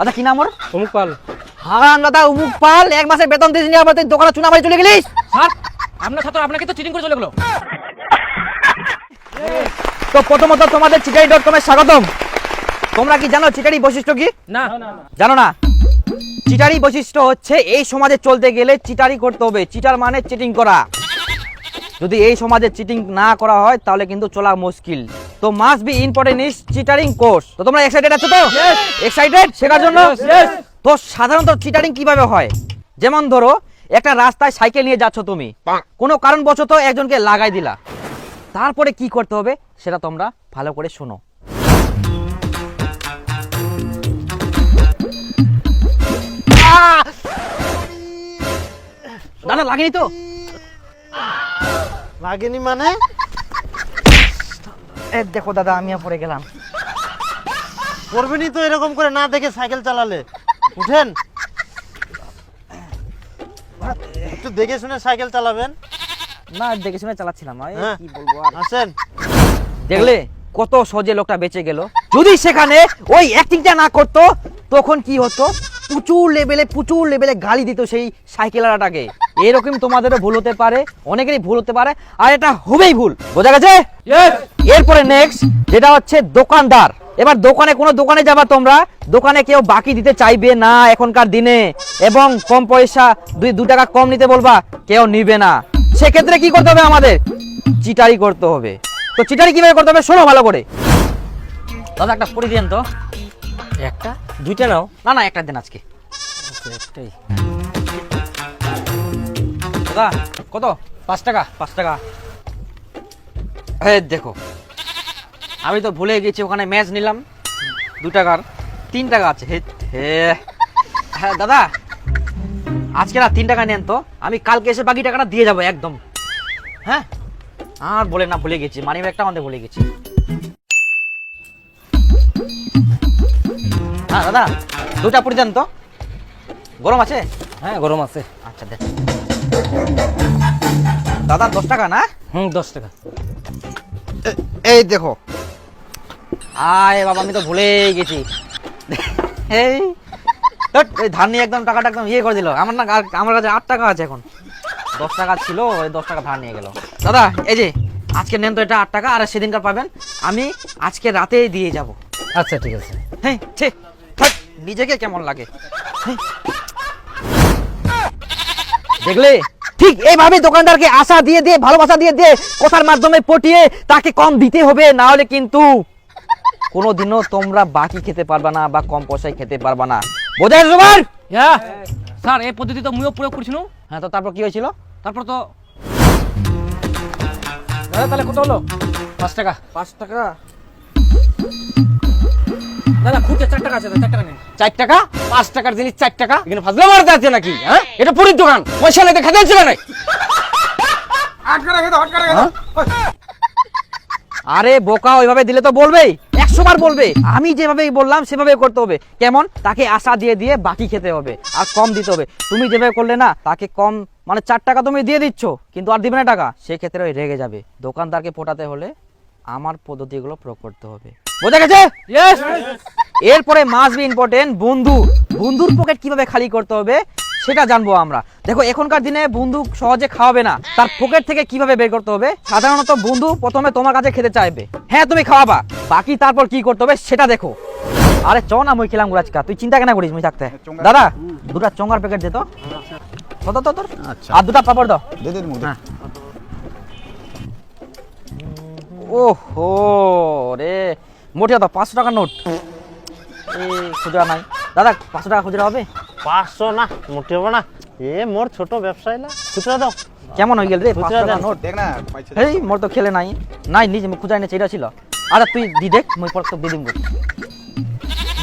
দাদা কি নাম ওর? অমুক পাল। হারাম দাদা অমুক পাল, 1 মাসের বেতন দিস নি, আবার তুই দোকানে চুনা মারি চলে গেলিস। স্যার আপনার ছাত্র আপনাকে তো চিটিং করে চলে গেল। তো প্রথমত তোমাদের চিটারি.com এ স্বাগতম। তোমরা কি জানো চিটারি বৈশিষ্ট্য কি? না জানো না? চিটারি বৈশিষ্ট্য হচ্ছে এই সমাজে চলতে গেলে চিটারি করতে হবে। চিটার মানে চিটিং করা। যদি এই সমাজে চিটিং না করা হয় তাহলে কিন্তু চলা মুশকিল। তো must be important is cheating course. তো তোমরা এক্সাইটেড আছো তো? এক্সাইটেড শেখার জন্য? তো সাধারণত চিটারিং কিভাবে হয়? যেমন ধরো একটা রাস্তায় সাইকেল নিয়ে যাচ্ছ তুমি, কোনো কারণবশত একজনকে লাগাই দিলা, তারপরে কি করতে হবে সেটা তোমরা ভালো করে শোনো। দাদা লাগেনি তো? লাগেনি মানে? দেখো দাদা আমিও পড়ে গেলাম। করবেনি তো এরকম করে না দেখে সাইকেল চালালে। উঠেন, একটু দেখে শুনে সাইকেল চালাবেন। না দেখে শুনে চালাচ্ছিলাম। হ্যাঁ। কি বলবো আর। আসেন। দেখলে কত সহজে লোকটা বেঁচে গেল। যদি সেখানে ওই অ্যাক্টিংটা না করতো তখন কি হতো? প্রচুর লেভেলে গালি দিত সেই সাইকেলারটাকে। এরকম তোমাদেরও ভুল হতে পারে, অনেকেরই ভুল হতে পারে, আর এটা হবেই ভুল। বোঝা গেছে? এরপরে নেক্সট যেটা হচ্ছে দোকানদার। এবার দোকানে যাবা তোমরা, দোকানে কেউ বাকি দিতে চাইবে না এখনকার দিনে, এবং কম পয়সা 2 টাকা কম নিতে বলবা, কেউ নিবে না। সেক্ষেত্রে কি করতে হবে? আমাদের চিটারি করতে হবে। তো চিটারি কিভাবে করতে হবে শোনো ভালো করে। দাদা একটা পরি দেন তো। একটা দুইটা নাও। না একটা দিন আজকে। একটাই। দাদা কত? 5 টাকা। 5 টাকা। হ্যাঁ দেখো আমি তো ভুলে গেছি, ওখানে ম্যাচ নিলাম 2 টাকার 3 টাকা আছে। হ্যাঁ দাদা আজকে না 3 টাকা নেন তো, আমি কালকে এসে বাকি টাকাটা দিয়ে যাবো একদম। হ্যাঁ আর বলে না, ভুলে গেছি, মানি ব্যাগটা আমাদের ভুলে গেছি। হ্যাঁ দাদা 2টা পুরি দেন তো। গরম আছে? হ্যাঁ গরম আছে। আচ্ছা দেন দাদা। 10 টাকা না? 10 টাকা। এই দেখো। আয় বাবা আমি তো ভুলেই গেছি। এই ধার নিয়ে একদম টাকাটা একদম ইয়ে করে দিল। আমার কাছে 8 টাকা আছে, এখন 10 টাকা ছিল, ওই 10 টাকা ধার নিয়ে গেল। দাদা এই যে আজকে নেন তো এটা 8 টাকা, আর সেদিনকার পাবেন, আমি আজকে রাতেই দিয়ে যাব। আচ্ছা ঠিক আছে। হ্যাঁ নিজেকে কেমন লাগে দেখলে? ঠিক এইভাবে দোকানদারকে আশা দিয়ে ভালোবাসা দিয়ে কথার মাধ্যমে পটিয়ে তাকে কম দিতে হবে, না হলে কিন্তু কোনোদিনও তোমরা বাকি খেতে পারবা না বা কম পয়সায় খেতে পারবা না। বোঝা গেছে তোমার? হ্যাঁ স্যার এই পদ্ধতি তো মুইও প্রয়োগ করছিল। হ্যাঁ তো তারপর কি হয়েছিল? তারপর তো দাদা তাহলে কত হলো? 5 টাকা। 5 টাকা। দাদা খুঁজে 4 টাকা আছে, 4 টাকা নেন। 4 টাকা? 5 টাকার জিনিস 4 টাকা? এখানে ফাজলা মারতে আছে নাকি? হ্যাঁ এটা পুরীর দোকান, পয়সা নিতে খেতে ছিল না। আরে বোকা, ওইভাবে দিলে তো বলবেই, 100 বার বলবে। আমি যেভাবে বললাম সেভাবে করতে হবে। কেমন? তাকে আশা দিয়ে বাকি খেতে হবে আর কম দিতে হবে। তুমি যেভাবে করলে না, তাকে কম মানে 4 টাকা তুমি দিয়ে দিচ্ছ কিন্তু আর দিবে না টাকা, সেক্ষেত্রে ওই রেগে যাবে। দোকানদারকে পটাতে হলে আমার পদ্ধতিগুলো প্রয়োগ করতে হবে। বোঝা গেছে? এরপরে মাস্ট বি ইম্পর্টেন্ট বন্ধুর পকেট কিভাবে খালি করতে হবে সেটা জানবো আমরা। দেখো এখনকার দিনে বন্ধু সহজে খাওয়াবে না, তার পকেট থেকে কিভাবে বের করতে হবে। সাধারণত বন্ধু প্রথমে তোমার কাছে খেতে চাইবে, হ্যাঁ তুমি খাওয়াবা, বাকি তারপর কি করতে হবে সেটা দেখো। আরে চ না, মই খেলাম গুড়াচকা, তুই চিন্তা কেন করিস? মুই থাকতে। দাদা 2টা চঙ্গার প্যাকেট দে তো। তোর আর 2টা পাপড় দাও। হ্যাঁ। ওহো রে, মোটে দাও 500 টাকার নোট। এই খুচরা নাই দাদা, 500 টাকা খুচরা হবে? 500 না, মোটে হবে না। মোর ছোট ব্যবসায়ী না, খুচরা দাও। কেমন হয়ে গেল রে 500 খুচরা টাকা দেন। নোট? এই মোর তো খেলে নাই নিজে খুচরা এনেছে, এটা ছিল। আরে তুই দেখ, মই পর তো দিয়ে দিব।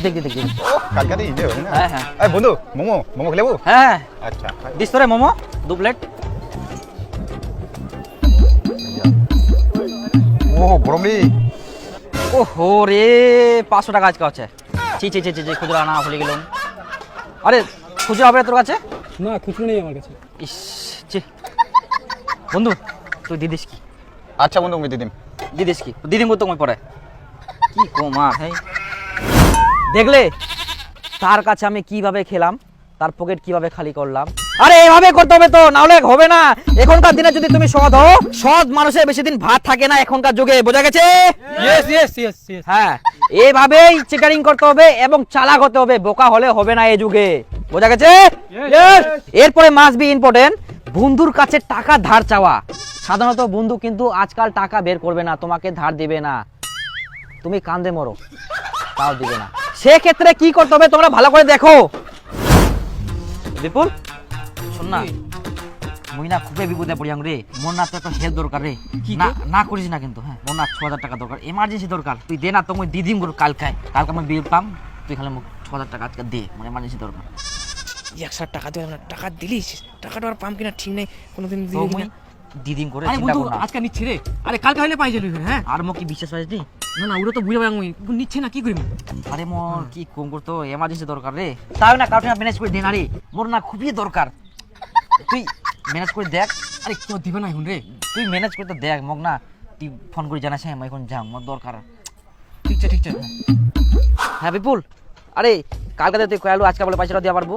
দেখ কালকে দিই দে না। হ্যাঁ এই বন্ধু মোমো খেলেবো? হ্যাঁ আচ্ছা দিস তোরে মোমো 2 প্লেট। ও গরম রে। ওহো রে 500 টাকা আজকে আছে। ছি খুচরা আনা ভুলে গেলাম। আরে খুচরা হবে তোর কাছে? না খুচরো নেই আমার কাছে। ইস ছি বন্ধু তুই দিদিস কি? আচ্ছা বন্ধু আমি দিদিম। দিদিস কি? দিদিম তো মই পরে কি কমা। হ্যাঁ দেখলে তার কাছে আমি কিভাবে খেলাম, তার পকেট কিভাবে খালি করলাম। আরে এভাবে করতে হবে তো, না হলে হবে না। এখনকার দিনে যদি তুমি সৎ হও, সৎ মানুষের বেশি দিন ভাত থাকে না এখনকার যুগে, বোঝা গেছে? হ্যাঁ, এভাবেই চিটারিং করতে হবে এবং চালাক হতে হবে, বোকা হলে হবে না এই যুগে, বোঝা গেছে? এরপরে মাস্ট বি ইম্পর্টেন্ট, বন্ধুর কাছে টাকা ধার চাওয়া। সাধারণত বন্ধু কিন্তু আজকাল টাকা বের করবে না, তোমাকে ধার দিবে না, তুমি কান্দে মরো তাও দিবে না। সেক্ষেত্রে কি করতে হবে তোমরা ভালো করে দেখো। বিপুল শোন না, মুই না খুবই বিপদে পড়িয়াম রে, মোর না তো একটা হেল্প দরকার রে। না না করিস না কিন্তু, হ্যাঁ মোর না 6,000 টাকা দরকার, এমার্জেন্সি দরকার। তুই দে না তো, মুই দিদিম গুলো কালকে আমি বিল পাম, তুই খালি মোক 6,000 টাকা আজকে দে, মানে এমার্জেন্সি দরকার। 1,000 টাকা দিয়ে আমরা টাকা দিলিস, টাকাটা আর পাম কিনা ঠিক নেই, কোনোদিন তো দিবি মুই না। দিদিম করে আরে চিন্তা বন্ধু কর না। আজকে নিচ্ছে রে, আরে কালকে হইলে পাই যাবি। হ্যাঁ আর মোক কি বিশ্বাস পাইছিস? না না, ওটা তো বুঝে পাই আমি, নিচ্ছে না কি করিম। আরে মোর কি কম করতো, এমার্জেন্সি দরকার রে, তাও না কাউকে ম্যানেজ করে দে না রে, মোর না খুবই দরকার, তুই ম্যানেজ করে দেখ। আরে কেউ দিবে না এখন রে। তুই ম্যানেজ করতে দেখ মোক না, তুই ফোন করে জানাস হ্যাঁ আমি এখন যাম, মোর দরকার। ঠিক আছে ঠিক আছে। হ্যাঁ বিপুল, আরে কালকে তুই কয়ালু আজকে বলে পয়সাটা দেওয়া পারবো?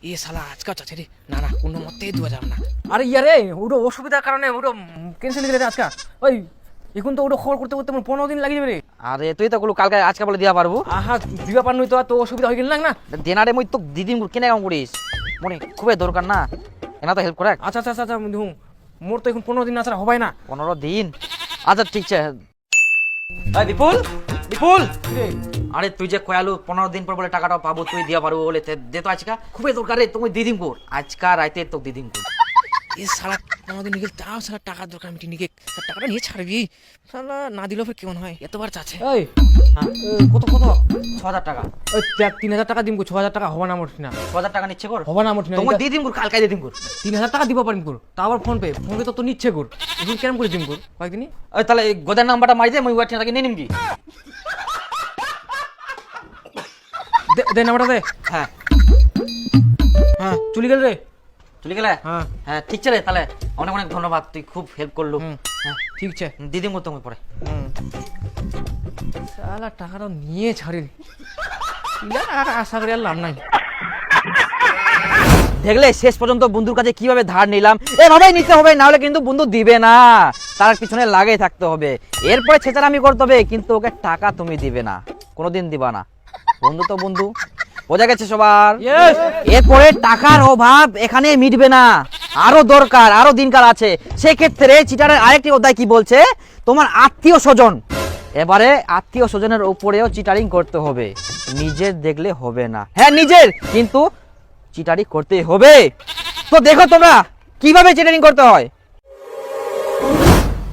এ শালা আজকাল চাচ্ছে রে, না না কোনো মতেই দেওয়া যাবে না। আরে ইয়ারে ওটা অসুবিধার কারণে ওটা ক্যান্সেল করে দে আজকে। ওই এখন তো ওটা খবর করতে করতে আমার 15 দিন লাগে যাবে রে। আরে তুই তো বলু কালকে আজকে বলে দেওয়া পারবো? আহা দিবা পার নই তো, তো অসুবিধা হয়ে গেল না। দেনারে মুই তো দিদিম কেনে কাম করিস, মনে খুবই দরকার না, এনা তো হেল্প করে। আচ্ছা আচ্ছা আচ্ছা দেখুন, মোর তো এখন 15 দিন না ছাড়া হবে না। 15 দিন? আচ্ছা ঠিক আছে। এই বিপুল, বিপুল রে আরে তুই যে কয়ালু 15 দিন পর বলে টাকাটা পাবো, তুই দিয়া পারবো বলে দে তো আজকে, খুবই দরকার রে, তুমি দিদিম কর আজকা রাইতে তো দিদিম কর। এ শালা 15 দিন নিয়ে তাও শালা টাকার দরকার, আমি নিকে টাকাটা নিয়ে ছাড়বি, শালা না দিলেও ফের কেমন হয়, এতবার চাচ্ছে। এই হ্যাঁ কত কত? 6,000 টাকা। ওই 3,000 টাকা দিম, 6,000 টাকা হবে না মোর না। 6,000 টাকা নিচ্ছে কর, হবে না মোর না। তোমার দিদিম কর, কালকে দিদিম কর। 3,000 টাকা দিব পারিম কর, তা আবার ফোন পে তো তো নিচ্ছে কর, এখন কেমন করে দিম কর কয়েকদিনই। ওই তাহলে এই গোদার নাম্বারটা মারি দে, মুই ওয়াট টাকা নিয়ে নিম কি? দে নাম্বারটা দে। হ্যাঁ হ্যাঁ চলে গেল রে। চলে গেলে? হ্যাঁ হ্যাঁ ঠিক আছে তাহলে, অনেক অনেক ধন্যবাদ, তুই খুব হেল্প করলু। হ্যাঁ ঠিক আছে। দিদিম কর তুমি পরে। শালা টাকাটা নিয়ে ছাড়ি, আশা করি আর লাভ নাই। দেখলে শেষ পর্যন্ত বন্ধুর কাছে কিভাবে ধার নিলাম, এভাবেই নিতে হবে, না হলে কিন্তু বন্ধু দিবে না, তার পিছনে লাগেই থাকতে হবে। এরপরে ছেঁচারামি করতে হবে, কিন্তু ওকে টাকা তুমি দিবে না, কোনোদিন দিবা না। বন্ধু তো বন্ধু, বোঝা গেছে সবার? এরপরে টাকার অভাব এখানে মিটবে না, আরো দরকার, আরো দিনকাল আছে। সেক্ষেত্রে চিটারের আরেকটি অধ্যায় কি বলছে, তোমার আত্মীয় স্বজন। এবারে আত্মীয় স্বজনের উপরেও চিটারিং করতে হবে, নিজের দেখলে হবে না। হ্যাঁ নিজের, কিন্তু চিটারিং করতে হবে। তো দেখো তোমরা কিভাবে চিটারিং করতে হয়।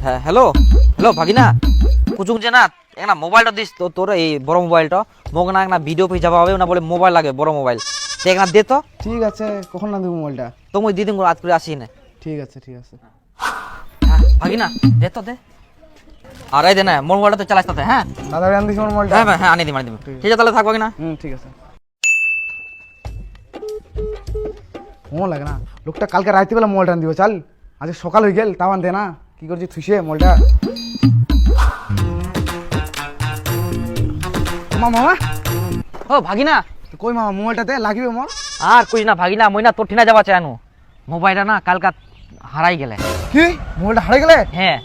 হ্যাঁ হ্যালো হ্যালো ভাগিনা, কুচুক যে না একটা মোবাইলটা দিস তো, তোর এই বড় মোবাইলটা মোক না একটা ভিডিও পেয়ে যাওয়া হবে না, বলে মোবাইল লাগে বড় মোবাইল, তো একটা দে তো। ঠিক আছে, কখন না দেবো মোবাইলটা? তো মুই দিদিন রাত করে আসি না। ঠিক আছে ঠিক আছে। হ্যাঁ ভাগিনা দে তো দে, আর এই দে না মোর মোবাইলটা তো চালাস তাতে। হ্যাঁ দাদা আন দিস আমার মোবাইলটা। হ্যাঁ হ্যাঁ আনি দিম আনি দিম। ঠিক আছে তাহলে থাকবো কিনা? ঠিক আছে। মন লাগে না, লোকটা কালকে রাইতে বেলা মোবাইলটা আন দিব, চাল আজ সকাল হয়ে গেল তাও আন দে না, কি করছি থুইছে মোবাইলটা। মামা ও ভাগিনা, কই মামা মোবাইলটাতে লাগিবে মোর? আর কইস না ভাগিনা, মই না তোর ঠিনা যাওয়া চাইনু, মোবাইলটা না কালকা হারাই গেলে। কি মোবাইলটা হারিয়ে গেলে? হ্যাঁ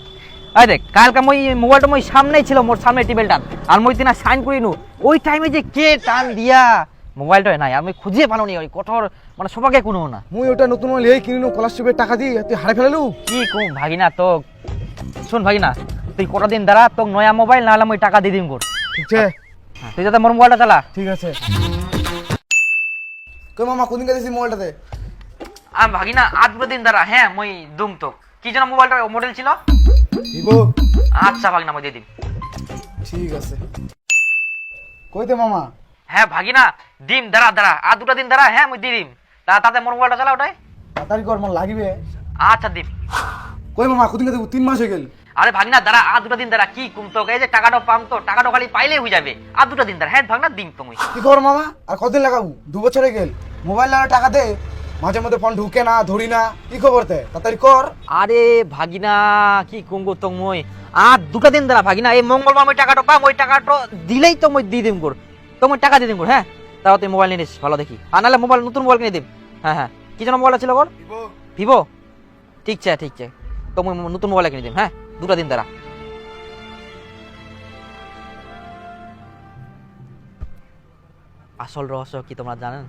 এই দেখ কালকা মই মোবাইলটা মই সামনেই ছিল, মোর সামনে টেবিলটা, আর মই তিনা সাইন করিনু, ওই টাইমে যে কে টান দিয়া মোবাইলটা নাই, আর মই খুঁজে পালো নি, ওই কঠোর মানে সবাকে কোনো না। মুই ওটা নতুন মোবাইল এই কিনিনু, স্কলারশিপের টাকা দিয়ে তুই হারিয়ে ফেলালু। কি কম ভাগিনা তো, শোন ভাগিনা তুই কটা দিন দাঁড়া, তোক নয়া মোবাইল নাহলে মই টাকা দিয়ে দিম কর। ঠিক আছে তুই যাতে মোর মোবাইলটা চালা। ঠিক আছে। কই মামা কোনদিন গেছিস মোবাইলটাতে? আমি ভাগিনা আজ দিন দাঁড়া, হ্যাঁ মই দুম তোক। কি যেন মোবাইলটা মডেল ছিল? ভিভো। আচ্ছা ভাগিনা মই দিয়ে দিম। ঠিক আছে। কইতে মামা? হ্যাঁ ভাগিনা দিম, দাঁড়া দাঁড়া আর 2টা দিন দাঁড়া, হ্যাঁ মই দিয়ে দিম, তাতে মোর মোবাইলটা চালা ওটাই। তাড়াতাড়ি কর, মোর লাগিবে। আচ্ছা দিম। কই মামা কোনদিন দেবো? 3 মাস হয়ে গেল। আরে ভাগিনা দাঁড়া আর 2টা দিন দাঁড়া, কি কুম তো এই যে টাকাটা পাম তো, টাকাটা খালি পাইলেই হয়ে যাবে, আর 2টা দিন দাঁড়া। হ্যাঁ ভাগনা দিম তুমি। কি খবর মামা? আর কতদিন লাগাবো? 2 বছর হয়ে গেল মোবাইল না টাকা দে, মাঝে মধ্যে ফোন ঢুকে না, ধরি না, কি খবর তে? তাড়াতাড়ি কর। আরে ভাগিনা কি কুম গো তোক মই, আর 2টা দিন দাঁড়া ভাগিনা, এই মঙ্গলবার মই টাকাটা পাম, ওই টাকাটা দিলেই তো মই দিয়ে দিম কর, তো মই টাকা দিয়ে দিম কর। হ্যাঁ তাও তুই মোবাইল নিয়ে নিস ভালো দেখি, আর নাহলে মোবাইল নতুন মোবাইল কিনে দিম। হ্যাঁ হ্যাঁ, কি যেন মোবাইল ছিল বল? ভিভো। ঠিক আছে ঠিক আছে, তো মুই নতুন মোবাইল কিনে দিম। হ্যাঁ, 2টা দিন তারা। আসল রহস্য কি তোমরা জানেন?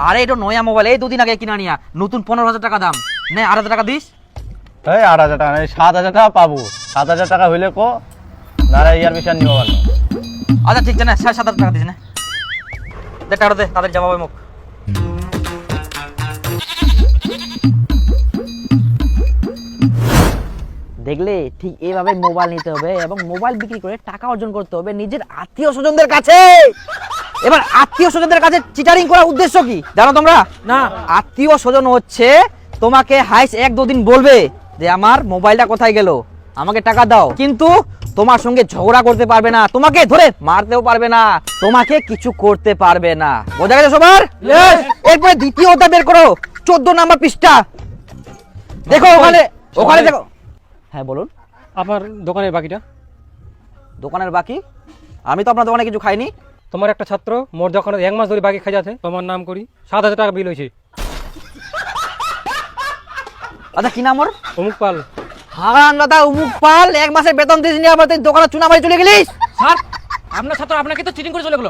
আরে এটা নয়া মোবাইল, এই 2 দিন আগে কিনা নিয়া, নতুন 15,000 টাকা দাম। নে 8,000 টাকা দিস। এই 8,000 টাকা নাই, 7,000 টাকা পাবো। 7,000 টাকা হইলে কো, নারা ইয়ার বিষয় নিব না। আচ্ছা ঠিক আছে না, 7,000 টাকা দিস না। দে টাকা দে, তাদের জবাবে মুখ। দেখলে ঠিক এইভাবে মোবাইল নিতে হবে এবং মোবাইল বিক্রি করে টাকা অর্জন করতে হবে নিজের আত্মীয় স্বজনদের কাছে। এবার আত্মীয় স্বজনদের কাছে চিটারিং করার উদ্দেশ্য কি জানো তোমরা? না। আত্মীয় স্বজন হচ্ছে তোমাকে হাইস 1-2 দিন বলবে যে আমার মোবাইলটা কোথায় গেল, আমাকে টাকা দাও, কিন্তু তোমার সঙ্গে ঝগড়া করতে পারবে না, তোমাকে ধরে মারতেও পারবে না, তোমাকে কিছু করতে পারবে না। বোঝা গেছে সবার? এরপরে দ্বিতীয় অধ্যায় বের করো, 14 নাম্বার পৃষ্ঠা। দেখো ওখানে, ওখানে দেখো। হ্যাঁ বলুন। আপনার দোকানের বাকিটা? দোকানের বাকি? আমি তো আপনার দোকানে কিছু খাইনি। তোমার একটা ছাত্র মোর দোকানে 1 মাস ধরে বাকি খাই যাচ্ছে, তোমার নাম করি 7,000 টাকা বিল হয়েছে। আচ্ছা কি নাম ওর? অমুক পাল। হারান দাদা অমুক পাল, 1 মাসের বেতন দিস নি, আবার তুই দোকানে চুনা মারি চলে গেলিস। স্যার, আপনার ছাত্র আপনাকে তো চিটিং করে চলে গেল।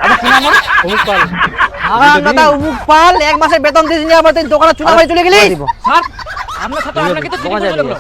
আচ্ছা কি নাম ওর? অমুক পাল। হারান দাদা অমুক পাল, 1 মাসের বেতন দিস নি, আবার তুই দোকানে চুনা মারি চলে গেলিস। স্যার, আপনার ছাত্র আপনাকে তো চিটিং করে চলে গেল।